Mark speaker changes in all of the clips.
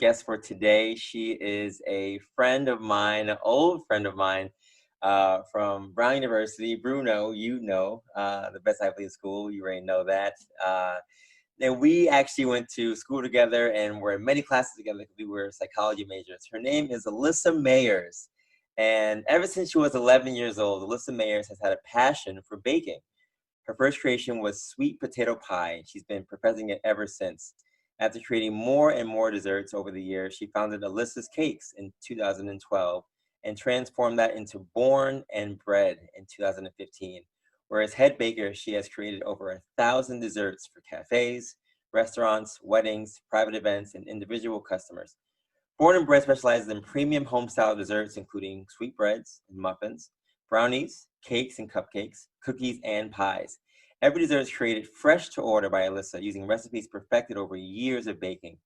Speaker 1: guest for today. She is a friend of mine, an old friend of mine from Brown University. Bruno, the best Ivy League school. You already know that. And we actually went to school together and were in many classes together because we were psychology majors. Her name is Alissa Mayers. And ever since she was 11 years old, Alissa Mayers has had a passion for baking. Her first creation was sweet potato pie. She's been perfecting it ever since. After creating more and more desserts over the years, she founded Alissa's Cakes in 2012 and transformed that into Born and Bread in 2015. Where as head baker, she has created over 1,000 desserts for cafes, restaurants, weddings, private events, and individual customers. Born and Bread specializes in premium home-style desserts, including sweetbreads and muffins, brownies, cakes and cupcakes, cookies, and pies. Every dessert is created fresh to order by Alissa using recipes perfected over years of baking.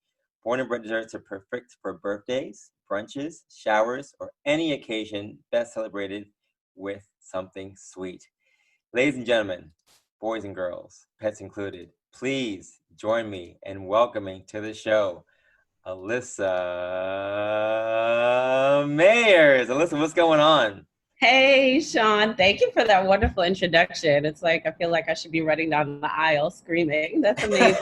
Speaker 1: Born and Bread desserts are perfect for birthdays, brunches, showers, or any occasion best celebrated with something sweet. Ladies and gentlemen, boys and girls, pets included, please join me in welcoming to the show Alissa Mayers. Alissa, what's going on?
Speaker 2: Hey, Sean, thank you for that wonderful introduction. It's like I feel like I should be running down the aisle screaming. That's amazing.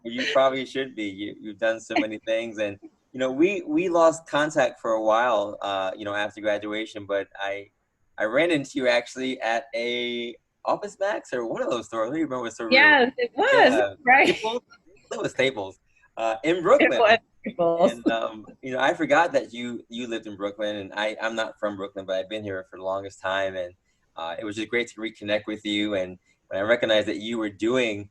Speaker 1: You probably should be. You've done so many things, and we lost contact for a while, after graduation. But I ran into you actually at a Office Max or one of those stores. I don't even remember what store we were.
Speaker 2: Yes, it was,
Speaker 1: Yeah,
Speaker 2: right?
Speaker 1: Staples. It was Staples, in
Speaker 2: It
Speaker 1: Brooklyn.
Speaker 2: was Staples.
Speaker 1: And I forgot that you lived in Brooklyn, and I'm not from Brooklyn, but I've been here for the longest time, and it was just great to reconnect with you. And when I recognized that you were doing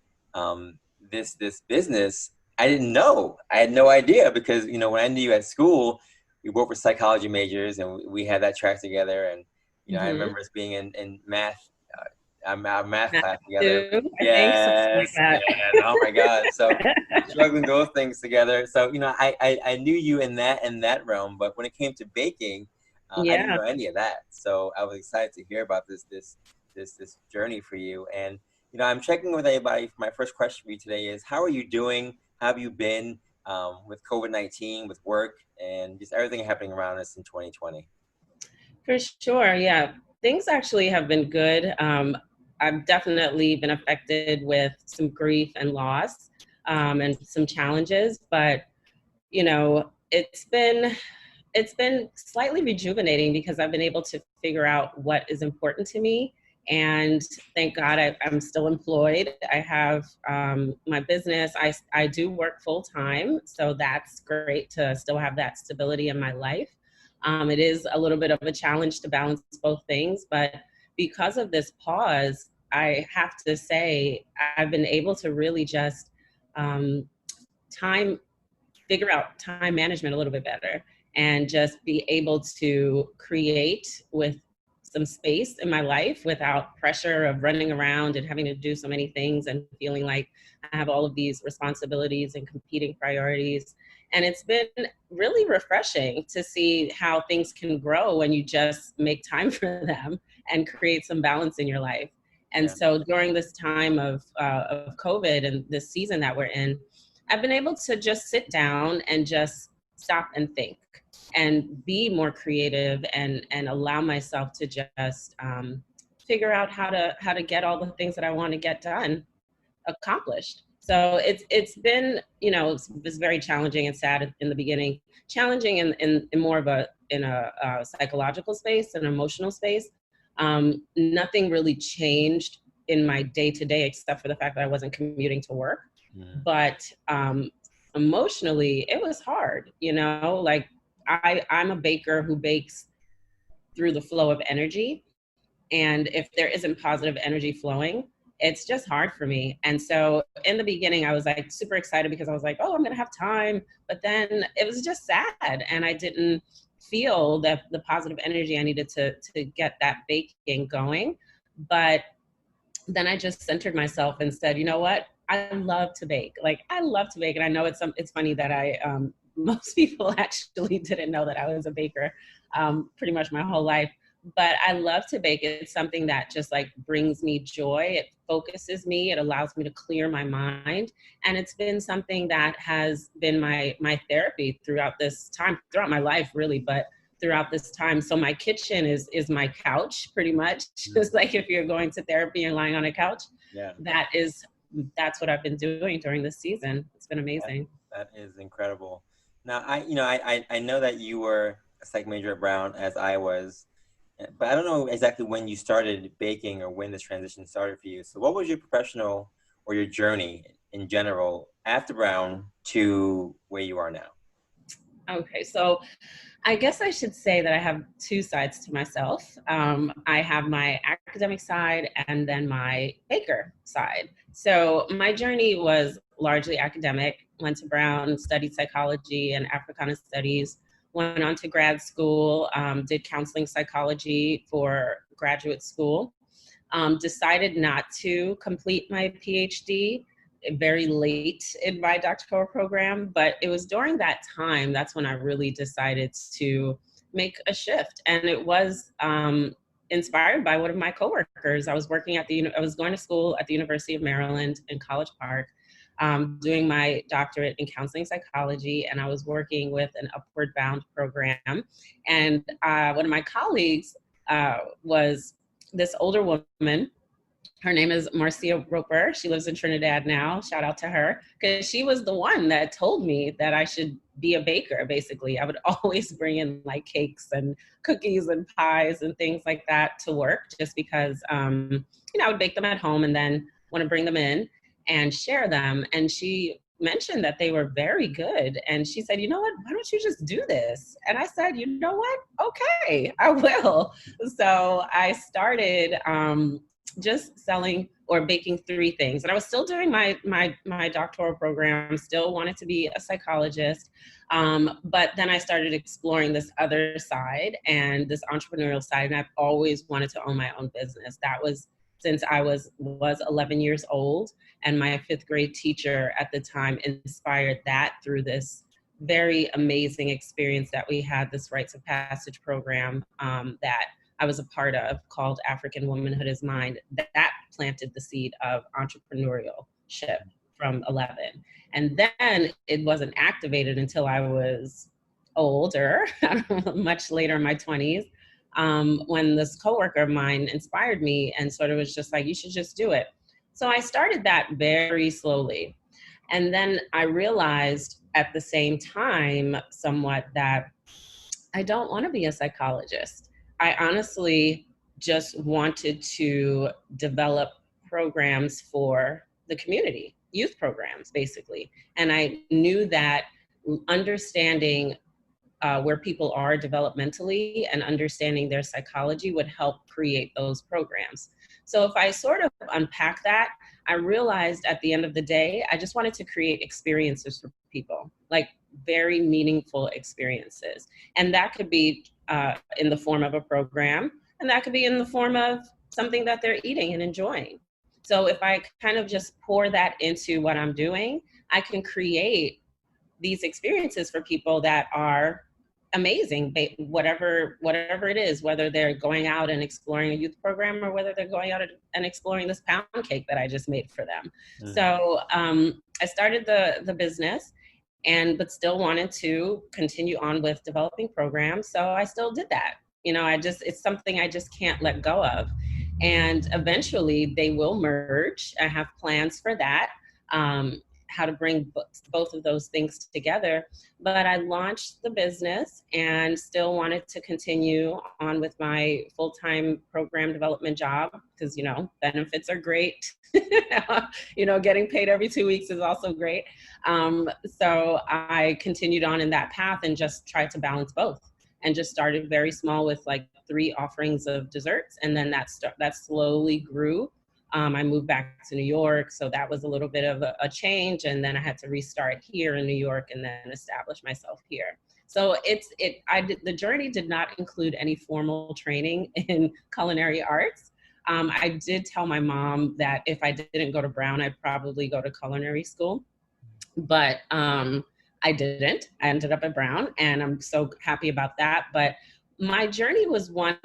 Speaker 1: this business, I didn't know. I had no idea because when I knew you at school, we both were psychology majors, and we had that track together. And I remember us being in math. Our math class together.
Speaker 2: I think something like
Speaker 1: Yes,
Speaker 2: that.
Speaker 1: yes. Oh my God. So juggling those things together. So I knew you in that realm, but when it came to baking, I didn't
Speaker 2: Yeah.
Speaker 1: know any of that. So I was excited to hear about this journey for you. And I'm checking with everybody. My first question for you today is, how are you doing? How have you been with COVID-19, with work, and just everything happening around us in 2020?
Speaker 2: For sure, yeah. Things actually have been good. I've definitely been affected with some grief and loss, and some challenges, but it's been slightly rejuvenating because I've been able to figure out what is important to me. And thank God I'm still employed. I have my business. I do work full time, so that's great to still have that stability in my life. It is a little bit of a challenge to balance both things, but because of this pause, I have to say I've been able to really just um, time figure out time management a little bit better and just be able to create with some space in my life without pressure of running around and having to do so many things and feeling like I have all of these responsibilities and competing priorities. And it's been really refreshing to see how things can grow when you just make time for them and create some balance in your life. And
Speaker 1: Yeah.
Speaker 2: so during this time of COVID and this season that we're in, I've been able to just sit down and just stop and think and be more creative and allow myself to just figure out how to get all the things that I want to get done accomplished. So it's been it's very challenging and sad in the beginning, challenging in more of a psychological space, an emotional space. Nothing really changed in my day to day except for the fact that I wasn't commuting to work. But emotionally, it was hard, like I'm a baker who bakes through the flow of energy. And if there isn't positive energy flowing, it's just hard for me. And so in the beginning, I was like super excited because I was like, oh, I'm going to have time. But then it was just sad. And I didn't feel that the positive energy I needed to get that baking going. But then I just centered myself and said, you know what? I love to bake. Like I love to bake. And I know it's funny that most people actually didn't know that I was a baker pretty much my whole life. but I love to bake. It's something that just like brings me joy. It focuses me. It allows me to clear my mind. And it's been something that has been my therapy throughout this time, throughout my life, really, but throughout this time. So my kitchen is my couch, pretty much.
Speaker 1: Mm.
Speaker 2: Just like if you're going to therapy and lying on a couch,
Speaker 1: Yeah.
Speaker 2: that's what I've been doing during this season. It's been
Speaker 1: That,
Speaker 2: amazing.
Speaker 1: that is incredible. Now, I know that you were a psych major at Brown, as I was, but I don't know exactly when you started baking or when this transition started for you. So, what was your professional or your journey in general after Brown to where you are now?
Speaker 2: Okay, so I guess I should say that I have two sides to myself. I have my academic side and then my baker side. So my journey was largely academic. Went to Brown, studied psychology and Africana studies. Went on to grad school, did counseling psychology for graduate school. Decided not to complete my PhD very late in my doctoral program, but it was during that time that's when I really decided to make a shift, and it was inspired by one of my coworkers. I was I was going to school at the University of Maryland in College Park, doing my doctorate in counseling psychology, and I was working with an Upward Bound program, and one of my colleagues was this older woman. Her name is Marcia Roper. She lives in Trinidad now. Shout out to her, because she was the one that told me that I should be a baker, basically. I would always bring in like cakes and cookies and pies and things like that to work, just because, I would bake them at home and then want to bring them in and share them. And she mentioned that they were very good. And she said, you know what, why don't you just do this? And I said, you know what? Okay, I will. So I started just selling or baking three things. And I was still doing my doctoral program, still wanted to be a psychologist. But then I started exploring this other side and this entrepreneurial side. And I've always wanted to own my own business. That was since I was 11 years old. And my fifth grade teacher at the time inspired that through this very amazing experience that we had, this rites of passage program that I was a part of, called African Womanhood is Mine. That planted the seed of entrepreneurship from 11. And then it wasn't activated until I was older, much later in my 20s, when this coworker of mine inspired me and sort of was just like, you should just do it. So I started that very slowly. And then I realized at the same time, somewhat, that I don't want to be a psychologist. I honestly just wanted to develop programs for the community, youth programs, basically. And I knew that understanding where people are developmentally and understanding their psychology would help create those programs. So if I sort of unpack that, I realized at the end of the day, I just wanted to create experiences for people, like very meaningful experiences. And that could be in the form of a program, and that could be in the form of something that they're eating and enjoying. So if I kind of just pour that into what I'm doing, I can create these experiences for people that are amazing, whatever it is, whether they're going out and exploring a youth program or whether they're going out and exploring this pound cake that I just made for them.
Speaker 1: Mm.
Speaker 2: So I started the business, but still wanted to continue on with developing programs. So I still did that. It's something I just can't let go of. And eventually they will merge. I have plans for that. How to bring both of those things together. But I launched the business and still wanted to continue on with my full-time program development job because, benefits are great. Getting paid every 2 weeks is also great. So I continued on in that path and just tried to balance both, and just started very small with like 3 offerings of desserts. And then that slowly grew. I moved back to New York, so that was a little bit of a change, and then I had to restart here in New York and then establish myself here. So the journey did not include any formal training in culinary arts. I did tell my mom that if I didn't go to Brown, I'd probably go to culinary school, but I didn't. I ended up at Brown, and I'm so happy about that. But my journey was one